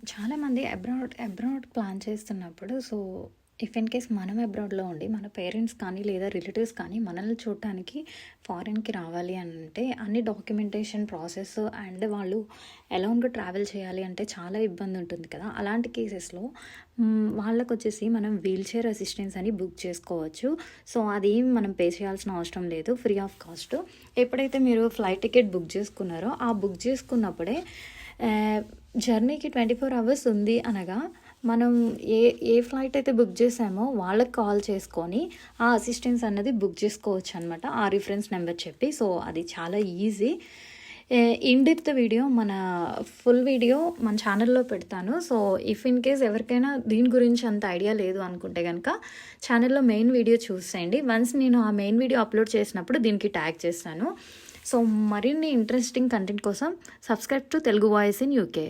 చాలామంది abroad plan చేస్తున్నప్పుడు if in case మనం అబ్రాడ్లో ఉండి మన పేరెంట్స్ కానీ లేదా రిలేటివ్స్ కానీ మనల్ని చూడటానికి ఫారిన్కి రావాలి అని అంటే అన్ని డాక్యుమెంటేషన్ ప్రాసెస్ అండ్ వాళ్ళు అలౌన్గా ట్రావెల్ చేయాలి అంటే చాలా ఇబ్బంది ఉంటుంది కదా. అలాంటి కేసెస్లో వాళ్ళకు వచ్చేసి మనం వీల్ చైర్ అసిస్టెన్స్ అని బుక్ చేసుకోవచ్చు. సో అదేం మనం పే చేయాల్సిన అవసరం లేదు, ఫ్రీ ఆఫ్ కాస్ట్. ఎప్పుడైతే మీరు ఫ్లైట్ టికెట్ బుక్ చేసుకున్నారో ఆ బుక్ చేసుకున్నప్పుడే జర్నీకి 24 అవర్స్ ఉంది అనగా మనం ఏ ఏ ఫ్లైట్ అయితే బుక్ చేసామో వాళ్ళకి కాల్ చేసుకొని ఆ అసిస్టెన్స్ అన్నది బుక్ చేసుకోవచ్చు అనమాట, ఆ రిఫరెన్స్ నెంబర్ చెప్పి. సో అది చాలా easy. In depth video full video మన ఛానల్లో పెడతాను. సో ఇఫ్ ఇన్ కేస్ ఎవరికైనా దీని గురించి అంత ఐడియా లేదు అనుకుంటే కనుక ఛానల్లో మెయిన్ వీడియో చూసేయండి. వన్స్ నేను ఆ మెయిన్ వీడియో అప్లోడ్ చేసినప్పుడు దీనికి ట్యాగ్ చేస్తాను. సో మరిన్ని ఇంట్రెస్టింగ్ కంటెంట్ కోసం subscribe to Telugu voice in UK.